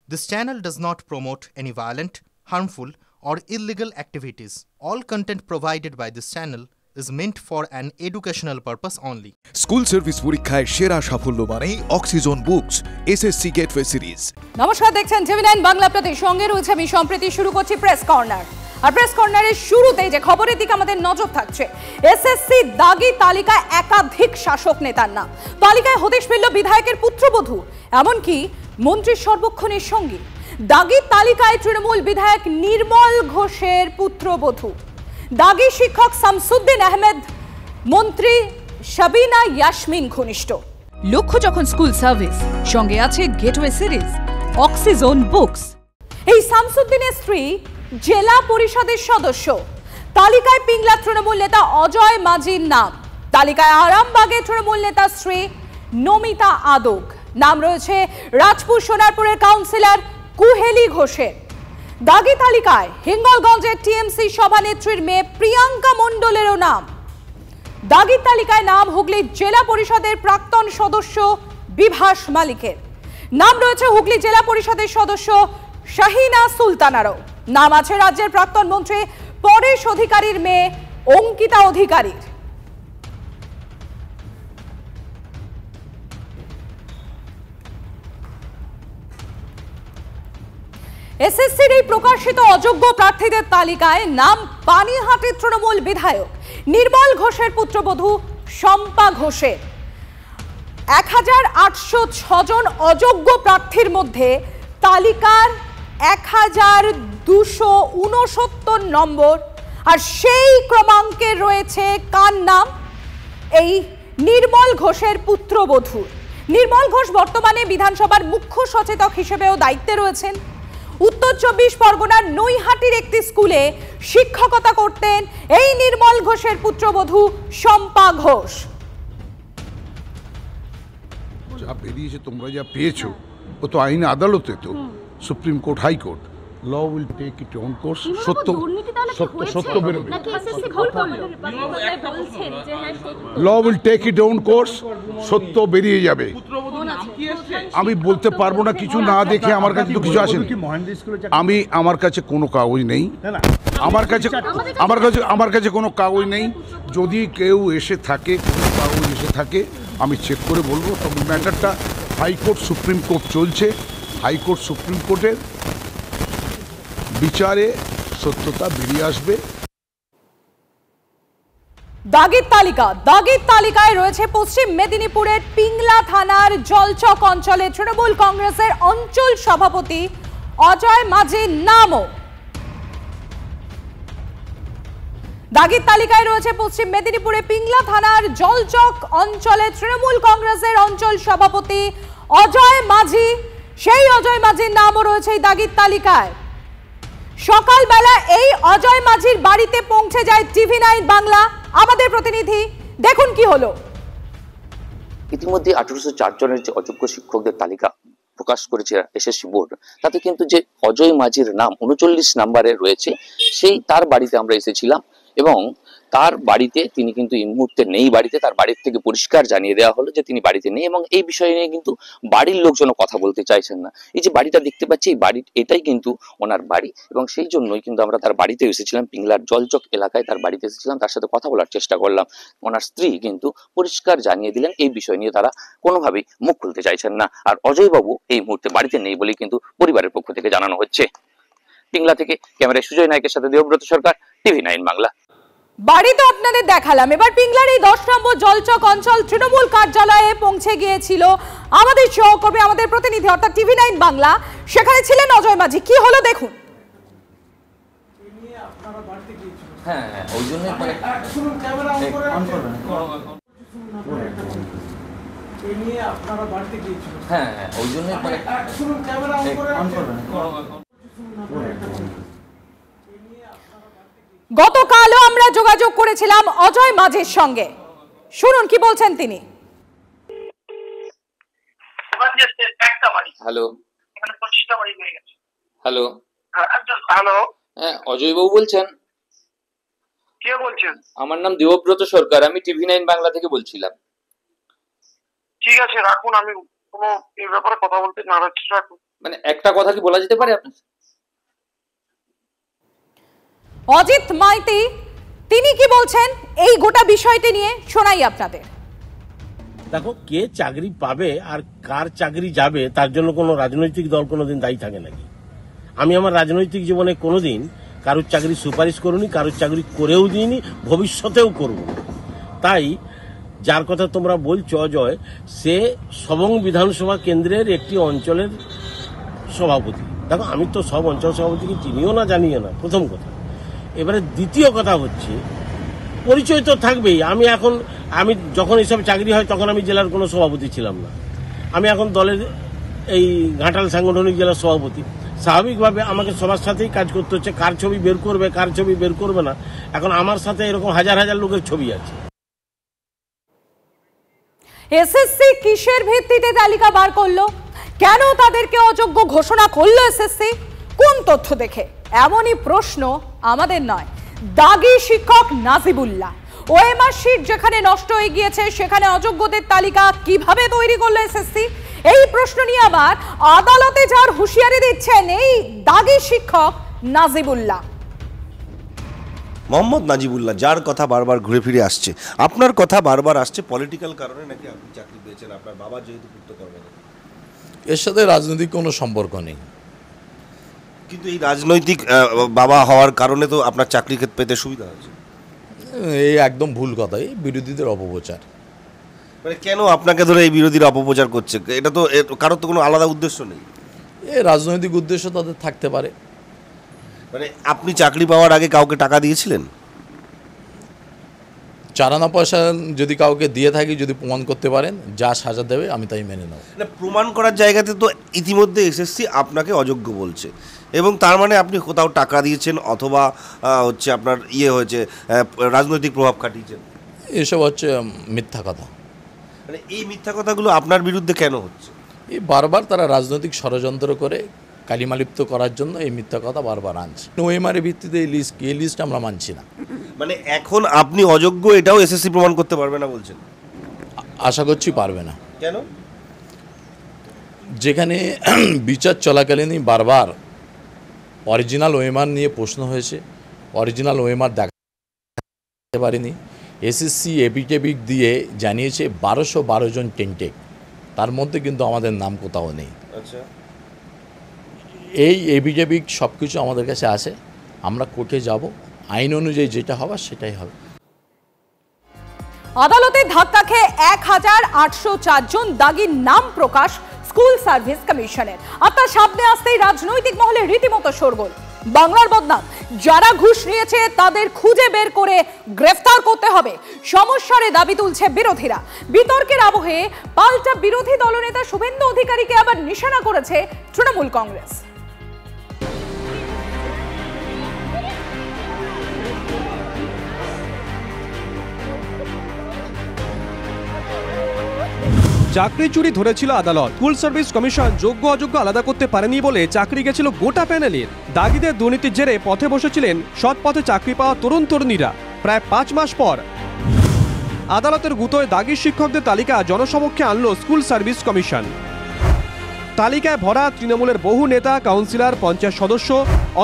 This channel does not promote any violent, harmful, or illegal activities. All content provided by this channel is meant for an educational purpose only. School service পরীক্ষায় সেরা সাফল্য মানে oxygen books SSC gateway series. নমস্কার, দেখছেন টিভি9 বাংলা। আপনাদের সঙ্গে রয়েছে আমি সম্প্রতি শুরু করছি প্রেস কর্নার। আর প্রেস কর্নারের শুরুতেই যে খবরের দিকে আমাদের নজর থাকছে, এসএসসি দাগি তালিকায় একাধিক শাসক নেতার নাম। তালিকায় হদিশ মিলল বিধায়কের পুত্রবধূ, এমনকি মন্ত্রীর সর্বক্ষণের সঙ্গী। দাগি তালিকায় তৃণমূল বিধায়ক নির্মল ঘোষের পুত্রবধূ, দাগি শিক্ষক শামসুদ্দিন আহমেদ, মন্ত্রী শাবিনা ইয়াসমিন ঘনিষ্ঠ। লক্ষ্য যখন স্কুল সার্ভিস, সঙ্গে আছে গেটওয়ে সিরিজ, অক্সিজন বুকস। এই শামসুদ্দিনের স্ত্রী জেলা পরিষদের সদস্য। তালিকায় পিংলা তৃণমূল নেতা অজয় মাঝির নাম। তালিকায় আরামবাগে তৃণমূল নেতা স্ত্রী নমিতা আদক। নাম রয়েছে রাজপুর সোনারপুরের কাউন্সিলর কুহেলি ঘোষের। দাগি তালিকায় হিঙ্গলগঞ্জের টিএমসি সভানেত্রীর মেয়ে প্রিয়াঙ্কা মণ্ডলেরও নাম। দাগি তালিকায় নাম হুগলি জেলা পরিষদের প্রাক্তন সদস্য বিভাস মালিকের। নাম রয়েছে হুগলি জেলা পরিষদের সদস্য শাহিনা সুলতানারও। নাম আছে রাজ্যের প্রাক্তন মন্ত্রী পরেশ অধিকারীর মেয়ে অঙ্কিতা অধিকারীর। এসএসসির এই প্রকাশিত অযোগ্য প্রার্থীদের তালিকায় নাম পানিহাটির তৃণমূল বিধায়ক নির্মল ঘোষের পুত্রবধূ শম্পা ঘোষের। 1806 জন অযোগ্য প্রার্থীর মধ্যে তালিকার 1269 নম্বর, আর সেই ক্রমাঙ্কে রয়েছে কার নাম? এই নির্মল ঘোষের পুত্রবধূ। নির্মল ঘোষ বর্তমানে বিধানসভার মুখ্য সচেতক হিসেবেও দায়িত্বে রয়েছেন। উত্তর 24 পরগনার নৈহাটির একটি স্কুলে শিক্ষকতা করতেন এই নির্মল ঘোষের পুত্রবধূ শম্পা ঘোষ। যা বেরিয়েছে, তোমরা যা পেয়েছো, ও তো আইন আদালতে, তো supreme court, high court, law will take its own course. সত্য বেরোবে, law will take its own course, সত্য বেরিয়ে যাবে। আমি বলতে পারবো না কিছু না দেখে, আমার কাছে তো কিছু আসেনি। আমার কাছে কোনো কাগজ নেই, আমার কাছে কোনো কাগজ নেই। যদি কেউ এসে থাকে, কোনো কাগজ এসে থাকে, আমি চেক করে বলবো। তবে ম্যাটারটা হাইকোর্ট সুপ্রিম কোর্ট চলছে, হাইকোর্ট সুপ্রিম কোর্টের বিচারে সত্যতা বেরিয়ে আসবে। দাগির তালিকায় রয়েছে পশ্চিম মেদিনীপুরের পিংলা থানার জলচক অঞ্চলে তৃণমূল কংগ্রেসের অঞ্চল সভাপতি অজয় মাঝির নামও। দাগির তালিকায় রয়েছে পশ্চিম মেদিনীপুরে পিংলা থানার জলচক অঞ্চলে তৃণমূল কংগ্রেসের অঞ্চল সভাপতি অজয় মাঝি। সেই অজয় মাঝির নামও রয়েছে এই দাগির তালিকায়। সকালবেলা এই অজয় মাঝির বাড়িতে পৌঁছে যায় টিভি9 বাংলা আমাদের প্রতিনিধি। দেখুন কি হলো। ইতিমধ্যে 1804 জনের যে অযোগ্য শিক্ষকদের তালিকা প্রকাশ করেছে এসএসসি বোর্ড, তাতে কিন্তু যে অজয় মাঝির নাম 39 নম্বরে রয়েছে, সেই তার বাড়িতে আমরা এসেছিলাম এবং তার বাড়িতে তিনি কিন্তু এই মুহূর্তে নেই। বাড়িতে তার বাড়ির থেকে পরিষ্কার জানিয়ে দেওয়া হলো যে তিনি বাড়িতে নেই এবং এই বিষয় নিয়ে কিন্তু বাড়ির লোকজনও কথা বলতে চাইছেন না। এই যে বাড়িটা দেখতে পাচ্ছি, এই বাড়ি, এটাই কিন্তু ওনার বাড়ি এবং সেই জন্যই কিন্তু আমরা তার বাড়িতে এসেছিলাম। পিংলার জলচক এলাকায় তার বাড়িতে এসেছিলাম, তার সাথে কথা বলার চেষ্টা করলাম। ওনার স্ত্রী কিন্তু পরিষ্কার জানিয়ে দিলেন এই বিষয় নিয়ে তারা কোনোভাবেই মুখ খুলতে চাইছেন না। আর অজয়বাবু এই মুহূর্তে বাড়িতে নেই বলেই কিন্তু পরিবারের পক্ষ থেকে জানানো হচ্ছে। পিংলা থেকে ক্যামেরায় সুজয় নায়কের সাথে দেবব্রত সরকার, টিভি9 বাংলা। বাড়িতে আপনাদের দেখালাম। এবার পিংলার এই 10 নম্বর জলচক অঞ্চল তৃণমূল কার্যালয়ে পৌঁছে গিয়েছিল আমাদের সহকর্মী, আমাদের প্রতিনিধি, অর্থাৎ টিভি9 বাংলা। সেখানে ছিলেন অজয় মাঝি। কি হলো দেখুন। হ্যাঁ, ওই জন্য গতকালও আমরা যোগাযোগ করেছিলাম অজয় মাঝির সঙ্গে। শুনুন কি বলছেন তিনি। হ্যালো হ্যালো হ্যালো, হ্যাঁ, অজয় বাবু বলছেন? কে বলছেন? আমার নাম দেবব্রত সরকার, আমি টিভি9 বাংলা থেকে বলছিলাম। ঠিক আছে, রাখুন, আমি কোনো এই ব্যাপারে কথা বলতে নারাজ। রাখুন। মানে একটা কথা কি বলা যেতে পারে আপনার? অজিত মাইতি তিনি কি বলছেন এই গোটা বিষয়টি নিয়ে শোনাই আপনাদের। দেখো, কে চাকরি পাবে আর কার চাকরি যাবে তার জন্য কোনো রাজনৈতিক দল কোনোদিন দায়ী থাকে নাকি? আমি আমার রাজনৈতিক জীবনে কোনোদিন কারোর চাকরি সুপারিশ করিনি, কারোর চাকরি করেও দিইনি, ভবিষ্যতেও করব না। তাই যার কথা তোমরা বলছো অজয়, সে সবং বিধানসভা কেন্দ্রের একটি অঞ্চলের সভাপতি। দেখো, আমি তো সব অঞ্চল সভাপতিকে চিনিও না, জানিও না, প্রথম কথা। এবারে দ্বিতীয় কথা হচ্ছে, পরিচয় তো থাকবেই। আমি যখন এইসব চাকরি হয় তখন আমি জেলার কোনো সভাপতি ছিলাম না। আমি এখন দলের এই ঘাটাল সাংগঠনিক জেলার সভাপতি। স্বাভাবিকভাবে আমাকে সবার সাথেই কাজ করতে হচ্ছে। কার ছবি বের করবে, কার ছবি বের করবে না, এখন আমার সাথে এরকম হাজার হাজার লোকের ছবি আছে। এসএসসি কিসের ভিত্তিতে তালিকা বার করলো? কেন তাদেরকে অযোগ্য ঘোষণা করলো এসএসসি? কোন তথ্য দেখে? এমনই প্রশ্ন আমাদের নয়, দাগি শিক্ষক নাজিবুল্লাহ। ওএমআর শিট যেখানে নষ্ট হয়ে গিয়েছে সেখানে অযোগ্যদের তালিকা কিভাবে তৈরি করলো এসএসসি? এই প্রশ্ন নিয়ে আবার আদালতে যার হুঁশিয়ারি দিচ্ছেন এই দাগি শিক্ষক নাজিবুল্লাহ। মোহাম্মদ নাজিবুল্লাহ, যার কথা বারবার ঘুরে ফিরে আসছে, আপনার কথা বারবার আসছে, পলিটিক্যাল কারণে নাকি আপনি চাকরি পেয়েছেন, আপনার বাবা যেহেতু পূর্ত কর্মকর্তা। এর সাথে রাজনৈতিক কোনো সম্পর্ক নেই। কিন্তু এই রাজনৈতিক বাবা হওয়ার কারণে তো আপনার চাকরি পেতে সুবিধা হয়েছে। এই একদম ভুল কথা, এই বিরোধীদের অপপ্রচার। মানে কেন আপনাকে ধরে এই বিরোধীরা অপপ্রচার করছে? এটা তো কারোর তো কোনো আলাদা উদ্দেশ্য নেই। এই রাজনৈতিক উদ্দেশ্য তাদের থাকতে পারে। মানে আপনি চাকরি পাওয়ার আগে কাউকে টাকা দিয়েছিলেন? চারানা পয়সা যদি কাউকে দিয়ে থাকি, যদি প্রমাণ করতে পারেন, যা সাজা দেবে আমি তাই মেনে নেব। না, প্রমাণ করার জায়গাতে তো ইতিমধ্যে এসএসসি আপনাকে অযোগ্য বলছে, এবং তার মানে আপনি কোথাও টাকা দিয়েছেন অথবা হচ্ছে আপনার হয়েছে রাজনৈতিক প্রভাব খাটিয়েছেন। এসব হচ্ছে মিথ্যা কথা। মানে এই মিথ্যা কথাগুলো আপনার বিরুদ্ধে কেন হচ্ছে? এই বারবার তারা রাজনৈতিক ষড়যন্ত্র করে কালিমালিপ্ত করার জন্য এই মিথ্যা কথা বারবার আনছে। ওএমআর ভিত্তিতে এই লিস্ট আমরা মানছি না। মানে এখন আপনি অযোগ্য এটাও এসএসসি প্রমাণ করতে পারবে না বলছেন? আশা করছি পারবে না। কেন? যেখানে বিচার চলাকালীনই বারবার অরিজিনাল ওএমআর নিয়ে প্রশ্ন হয়েছে, অরিজিনাল ওএমআর দেখাতে পারেনি। এসএসসি এপিটেবিক দিয়ে জানিয়েছে 1212 জন টেন্টেক, তার মধ্যে কিন্তু আমাদের নাম কোথাও নেই। আচ্ছা, এই এপিটেবিক সব কিছু আমাদের কাছে আছে, আমরা কোর্টে যাব, আইন অনুযায়ী যেটা হবার সেটাই হবে। আদালতে ধাক্কা খেয়ে 1804 জন দাগির নাম প্রকাশ স্কুল সার্ভিস কমিশনের। আপনার সামনে আসতেই রাজনৈতিক মহলে রীতিমতো শোরগোল। বাংলার বদনাম, যারা ঘুষ নিয়েছে তাদের খুঁজে বের করে গ্রেফতার করতে হবে, সমস্যার দাবি তুলছে বিরোধীরা। বিতর্কের আবহে পাল্টা বিরোধী দলনেতা শুভেন্দু অধিকারীকে আবার নিশানা করেছে তৃণমূল কংগ্রেস। চাকরি চুরি ধরেছিল আদালত। স্কুল সার্ভিস কমিশন যোগ্য অযোগ্য আলাদা করতে পারেনি বলে চাকরি গেছিল গোটা প্যানেলের। দাগিদের দুর্নীতির জেরে পথে বসেছিলেন সৎ পথে চাকরি পাওয়া তরুণ তরুণীরা। প্রায় 5 মাস পর আদালতের গুতোয় দাগি শিক্ষকদের তালিকা জনসমক্ষে আনলো স্কুল সার্ভিস কমিশন। তালিকায় ভরা তৃণমূলের বহু নেতা, কাউন্সিলর, পঞ্চায়েত সদস্য,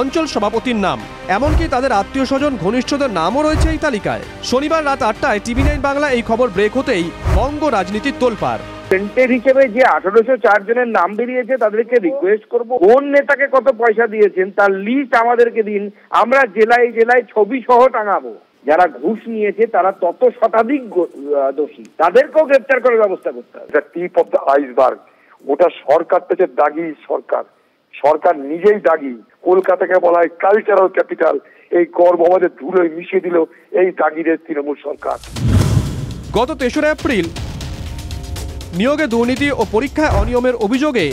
অঞ্চল সভাপতির নাম, এমনকি তাদের আত্মীয় স্বজন ঘনিষ্ঠদের নামও রয়েছে এই তালিকায়। শনিবার রাত 8টায় TV9 বাংলা এই খবর ব্রেক হতেই বঙ্গ রাজনীতির তোলপাড়। সেন্টের হিসেবে যে 1804 জনের নাম বেরিয়েছে তাদেরকে রিকোয়েস্ট করব, কোন নেতাকে কত পয়সা দিয়েছেন তার লিস্ট আমাদেরকে দিন, আমরা জেলায় জেলায় ছবি সহ টাঙাবো। যারা ঘুষ নিয়েছে তারা তত শতাধিক দোষী, তাদেরকেও গ্রেপ্তার করার ব্যবস্থা করতে হবে। টিপ অফ দ্য আইসবার্গ, গোটা সরকারটা হচ্ছে দাগি সরকার, সরকার নিজেই দাগি। কলকাতাকে বলা হয় কালচারাল ক্যাপিটাল, এই গর্ব আমাদের ধুলোয় মিশিয়ে দিল এই দাগিদের তৃণমূল সরকার। গত 3 এপ্রিল নিয়োগে দুর্নীতি ও পরীক্ষায় অনিয়মের অভিযোগে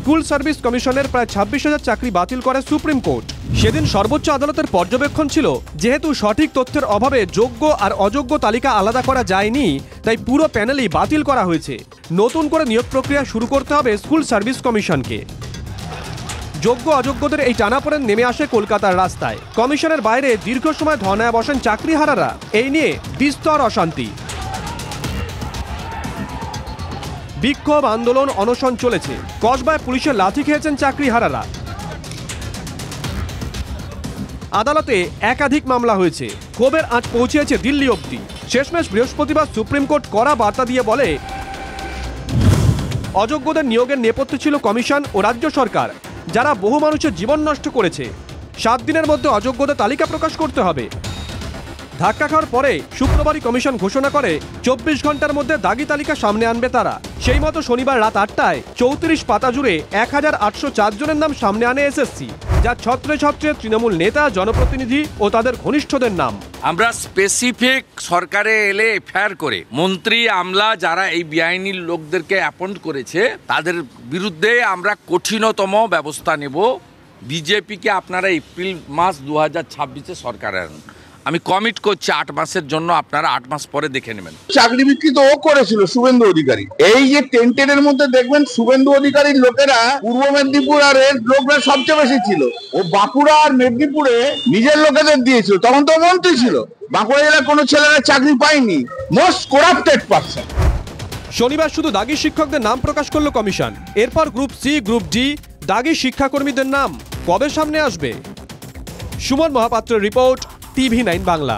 স্কুল সার্ভিস কমিশনের প্রায় 26,000 চাকরি বাতিল করে সুপ্রিম কোর্ট। সেদিন সর্বোচ্চ আদালতের পর্যবেক্ষণ ছিল, যেহেতু সঠিক তথ্যের অভাবে যোগ্য আর অযোগ্য তালিকা আলাদা করা যায়নি, তাই পুরো প্যানেলই বাতিল করা হয়েছে। নতুন করে নিয়োগ প্রক্রিয়া শুরু করতে হবে স্কুল সার্ভিস কমিশনকে। যোগ্য অযোগ্যদের এই টানাপোড়েন নেমে আসে কলকাতার রাস্তায়। কমিশনের বাইরে দীর্ঘ সময় ধর্নায় বসেন চাকরিহারারা। এই নিয়ে বিস্তর অশান্তি। বিক্ষোভ, আন্দোলন, অনশন চলেছে। কসবায় পুলিশের লাথি খেয়েছেন চাকরিহারারা। আদালতে একাধিক মামলা হয়েছে। ক্ষোভের আঁচ পৌঁছেছে দিল্লি অবধি। শেষমেশ বৃহস্পতিবার সুপ্রিম কোর্ট কড়া বার্তা দিয়ে বলে, অযোগ্যদের নিয়োগের নেপথ্যে ছিল কমিশন ও রাজ্য সরকার, যারা বহু মানুষের জীবন নষ্ট করেছে। 7 দিনের মধ্যে অযোগ্যদের তালিকা প্রকাশ করতে হবে। ধাক্কা খাওয়ার পরে শুক্রবারই কমিশন ঘোষণা করে 24 ঘন্টার মধ্যে দাগি তালিকা সামনে আনবে তারা। সেই মতো শনিবার রাত 8টায় 34 পাতা জুড়ে 1804 জনের নাম সামনে আনে এসএসসি, যা ছত্রে ছত্রে তৃণমূল নেতা, জনপ্রতিনিধি ও তাদের ঘনিষ্ঠদের নাম। আমরা স্পেসিফিক সরকারে এলে এফআইআর করে মন্ত্রী, আমলা যারা এই বেআইনি লোকদেরকে অ্যাপয়েন্ট করেছে তাদের বিরুদ্ধে আমরা কঠিনতম ব্যবস্থা নেব। বিজেপিকে আপনারা এপ্রিল মাস 2026-এ সরকারে আনুন। আমি কমিট করছি 8 মাসের জন্য, আপনারা 8 মাস পরে দেখে নেবেন। চাকরি বিক্রি তো ও করেছিল শুভেন্দু অধিকারী। এই যে টেন্টের মধ্যে দেখবেন শুভেন্দু অধিকারীর লোকেরা পূর্ব মেদিনীপুর আর এর লোকরা সবচেয়ে বেশি ছিল। ও বাঁকুড়া আর মেদিনীপুরে নিজের লোকেদের দিয়েছিল, তখন তো মন্ত্রী ছিল। বাঁকুড়া জেলায় কোনো ছেলেরা চাকরি পায়নি। Most corrupted person. শনিবার শুধু দাগি শিক্ষকদের নাম প্রকাশ করলো কমিশন। এরপর গ্রুপ সি, গ্রুপ ডি দাগি শিক্ষাকর্মীদের নাম কবে সামনে আসবে? সুমন মহাপাত্রের রিপোর্ট, TV9 বাংলা।